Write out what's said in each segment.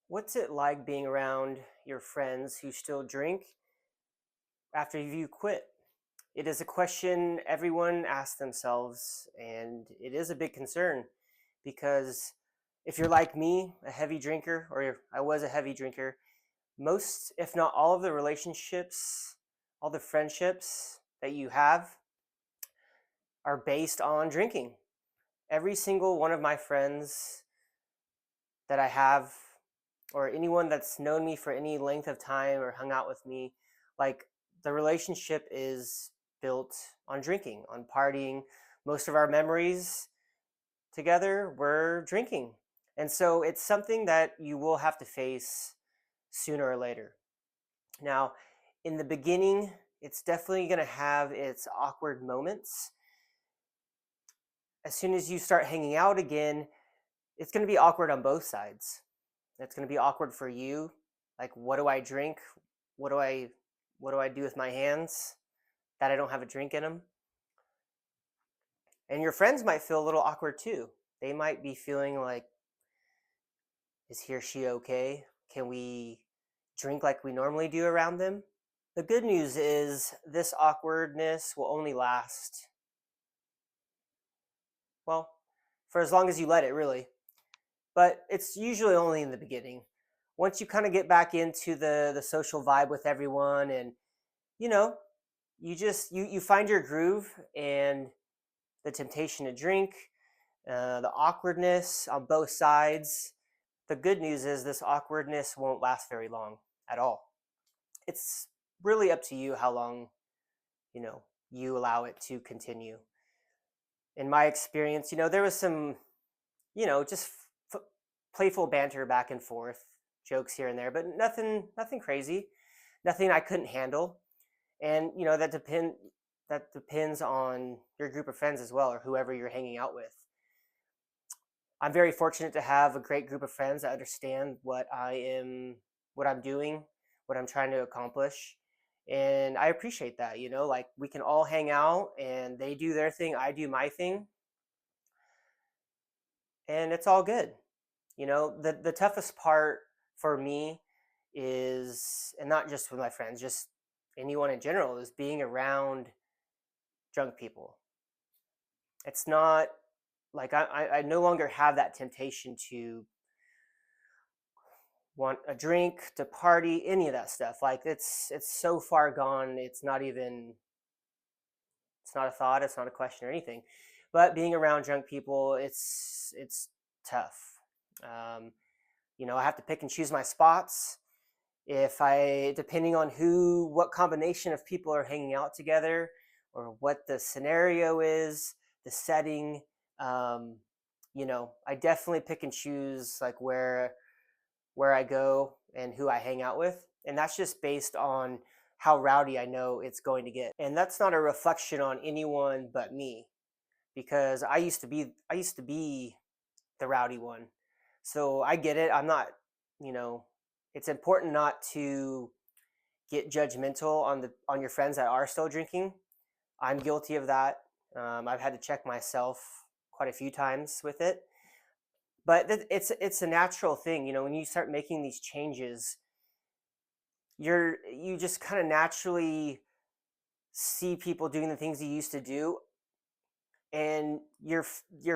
What's it like being around your friends who still drink after you quit? It is a question everyone asks themselves, and it is a big concern because if you're like me, a heavy drinker, or I was a heavy drinker, most, if not all of the relationships, all the friendships that you have are based on drinking. Every single one of my friends that I have, or anyone that's known me for any length of time or hung out with me, like the relationship is built on drinking, on partying. Most of our memories together were drinking. And so it's something that you will have to face sooner or later. Now, in the beginning, it's definitely going to have its awkward moments. As soon as you start hanging out again, it's going to be awkward on both sides. It's going to be awkward for you. Like, what do I drink? What do I what do I do with my hands that I don't have a drink in them? And your friends might feel a little awkward too. They might be feeling like, is he or she okay? Can we drink like we normally do around them? The good news is this awkwardness will only last, well, for as long as you let it, really. But it's usually only in the beginning. Once you kind of get back into the social vibe with everyone, and you know, you find your groove, and the temptation to drink, the awkwardness on both sides. The good news is this awkwardness won't last very long at all. It's really up to you how long, you know, you allow it to continue. In my experience, there was some, just playful banter back and forth, jokes here and there, but nothing crazy, nothing I couldn't handle. And that depends on your group of friends as well, or whoever you're hanging out with. I'm very fortunate to have a great group of friends that understand what I'm doing, what I'm trying to accomplish. And I appreciate that, like we can all hang out and they do their thing, I do my thing, and it's all good. The toughest part for me is, and not just with my friends, just anyone in general, is being around drunk people. It's not like I no longer have that temptation to want a drink, to party, any of that stuff. Like it's so far gone. It's not a thought. It's not a question or anything. But being around drunk people, it's tough. Um, I have to pick and choose my spots. If I, depending on what combination of people are hanging out together, or what the scenario is, the setting. Um, I definitely pick and choose like where I go and who I hang out with. And that's just based on how rowdy I know it's going to get. And that's not a reflection on anyone but me, because I used to be the rowdy one. So I get it. I'm not, you know, it's important not to get judgmental on your friends that are still drinking. I'm guilty of that. I've had to check myself quite a few times with it, but it's a natural thing. When you start making these changes, you just kind of naturally see people doing the things you used to do, and your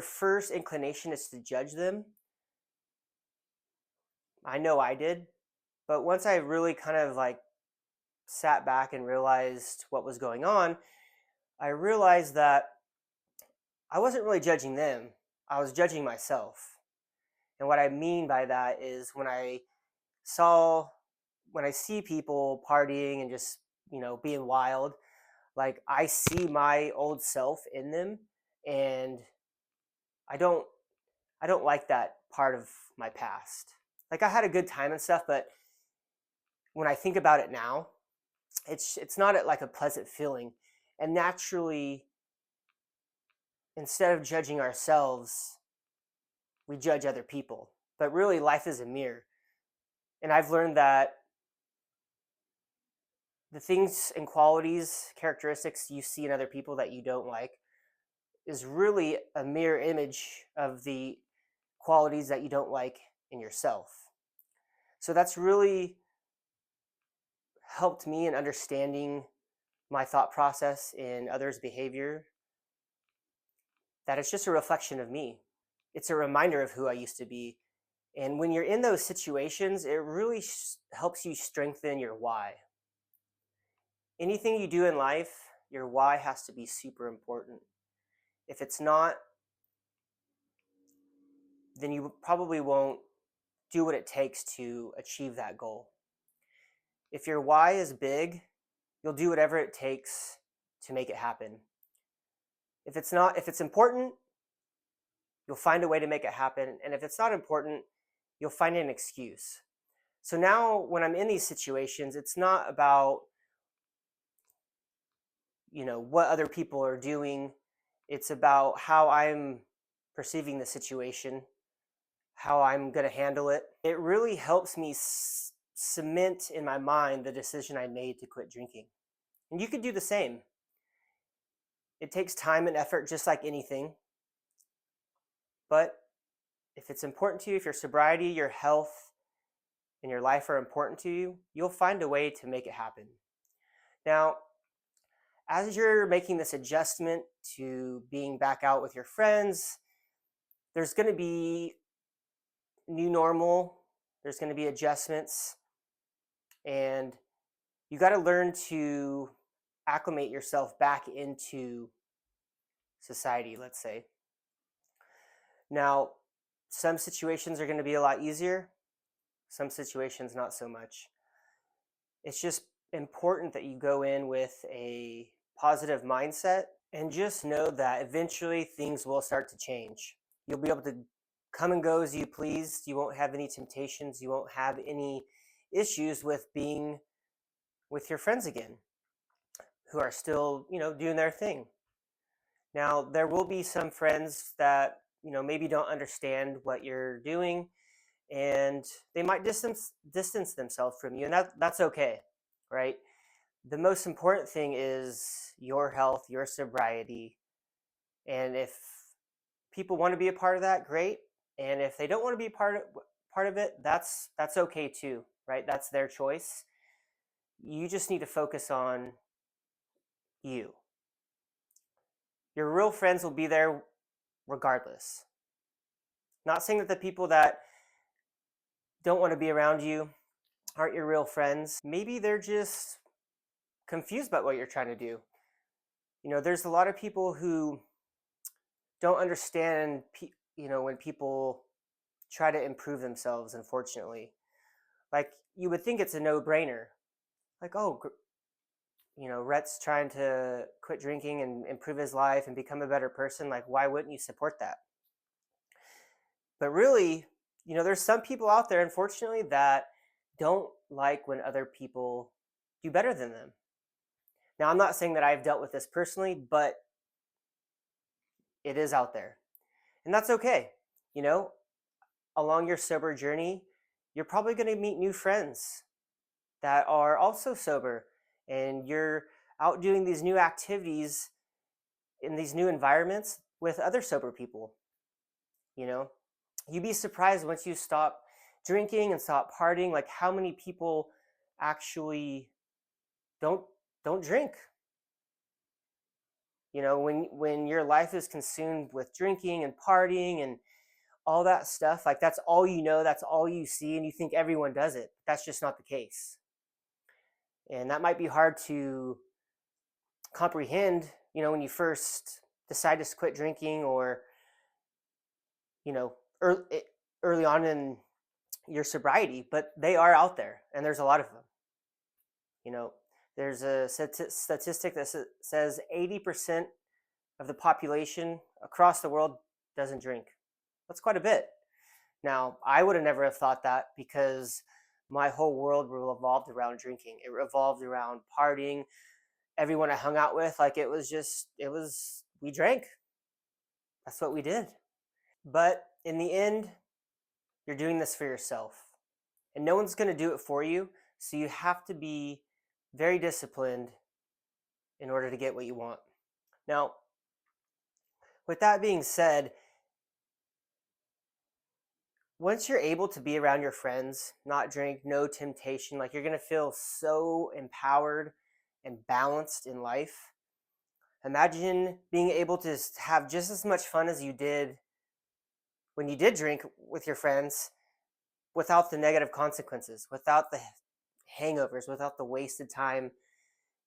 first inclination is to judge them. I know I did, but once I really kind of like sat back and realized what was going on, I realized that I wasn't really judging them. I was judging myself. And what I mean by that is saw when I see people partying and just, being wild, like I see my old self in them, and I don't I don't like that part of my past. Like I had a good time and stuff, but when I think about it now, it's not like a pleasant feeling. And naturally, instead of judging ourselves, we judge other people. But really, life is a mirror. And I've learned that the things and qualities, characteristics you see in other people that you don't like is really a mirror image of the qualities that you don't like in yourself. So that's really helped me in understanding my thought process in others' behavior, that it's just a reflection of me. It's a reminder of who I used to be. And when you're in those situations, it really helps you strengthen your why. Anything you do in life, your why has to be super important. If it's not, then you probably won't do what it takes to achieve that goal. If your why is big, you'll do whatever it takes to make it happen. If it's important, you'll find a way to make it happen. And if it's not important, you'll find an excuse. So now when I'm in these situations, it's not about, what other people are doing. It's about how I'm perceiving the situation, how I'm going to handle it. It really helps me cement in my mind the decision I made to quit drinking. And you could do the same. It takes time and effort just like anything. But if it's important to you, if your sobriety, your health, and your life are important to you, you'll find a way to make it happen. Now, as you're making this adjustment to being back out with your friends, there's going to be new normal, there's going to be adjustments, and you got to learn to acclimate yourself back into society, let's say. Now, some situations are going to be a lot easier, some situations not so much. It's just important that you go in with a positive mindset and just know that eventually things will start to change. You'll be able to come and go as you please. You won't have any temptations. You won't have any issues with being with your friends again who are still, doing their thing. Now, there will be some friends that, maybe don't understand what you're doing, and they might distance themselves from you, and that's okay, right? The most important thing is your health, your sobriety, and if people want to be a part of that, great. And if they don't want to be a part of it, that's okay too, right? That's their choice. You just need to focus on you. Your real friends will be there regardless. Not saying that the people that don't want to be around you aren't your real friends. Maybe they're just confused about what you're trying to do. There's a lot of people who don't understand, when people try to improve themselves, unfortunately. Like, you would think it's a no-brainer. Like, oh, Rhett's trying to quit drinking and improve his life and become a better person. Like, why wouldn't you support that? But really, there's some people out there, unfortunately, that don't like when other people do better than them. Now, I'm not saying that I've dealt with this personally, but it is out there. And that's okay. Along your sober journey, you're probably going to meet new friends that are also sober, and you're out doing these new activities in these new environments with other sober people. You'd be surprised once you stop drinking and stop partying, like how many people actually don't drink. When your life is consumed with drinking and partying and all that stuff, like that's all that's all you see, and you think everyone does it. That's just not the case. And that might be hard to comprehend, when you first decide to quit drinking, or, early on in your sobriety, but they are out there, and there's a lot of them. There's a statistic that says 80% of the population across the world doesn't drink. That's quite a bit. Now, I would have never have thought that, because my whole world revolved around drinking. It revolved around partying. Everyone I hung out with, like we drank. That's what we did. But in the end, you're doing this for yourself, and no one's going to do it for you. So you have to be very disciplined in order to get what you want. Now, with that being said, once you're able to be around your friends, not drink, no temptation, like you're going to feel so empowered and balanced in life. Imagine being able to have just as much fun as you did when you did drink with your friends without the negative consequences, without the hangovers, without the wasted time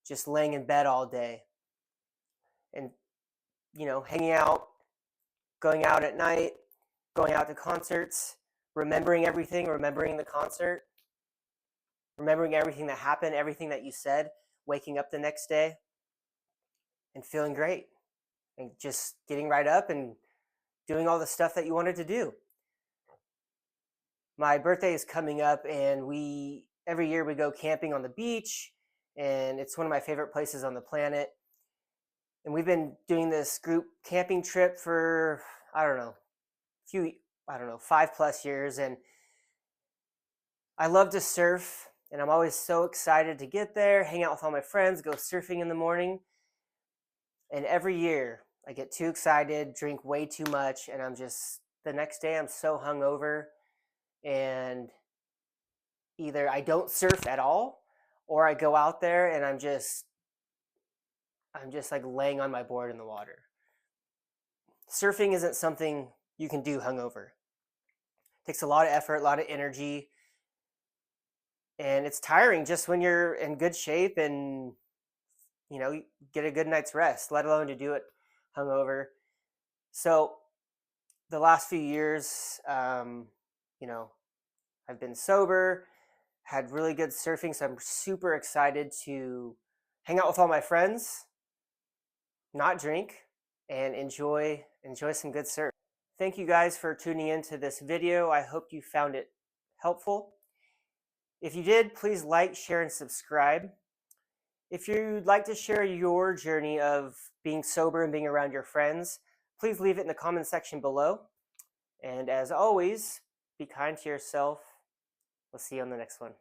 just laying in bed all day and, hanging out, going out at night, going out to concerts, remembering everything, remembering the concert, remembering everything that happened, everything that you said, waking up the next day and feeling great and just getting right up and doing all the stuff that you wanted to do. My birthday is coming up, and every year we go camping on the beach, and it's one of my favorite places on the planet. And we've been doing this group camping trip for, I don't know, 5+ years. And I love to surf, and I'm always so excited to get there, hang out with all my friends, go surfing in the morning. And every year I get too excited, drink way too much, and the next day I'm so hungover, and either I don't surf at all, or I go out there and I'm just like laying on my board in the water. Surfing isn't something you can do hungover. It takes a lot of effort, a lot of energy, and it's tiring just when you're in good shape and get a good night's rest, let alone to do it hungover. So the last few years, I've been sober, had really good surfing, so I'm super excited to hang out with all my friends, not drink, and enjoy some good surf. Thank you guys for tuning into this video. I hope you found it helpful. If you did, please like, share, and subscribe. If you'd like to share your journey of being sober and being around your friends, please leave it in the comment section below. And as always, be kind to yourself. We'll see you on the next one.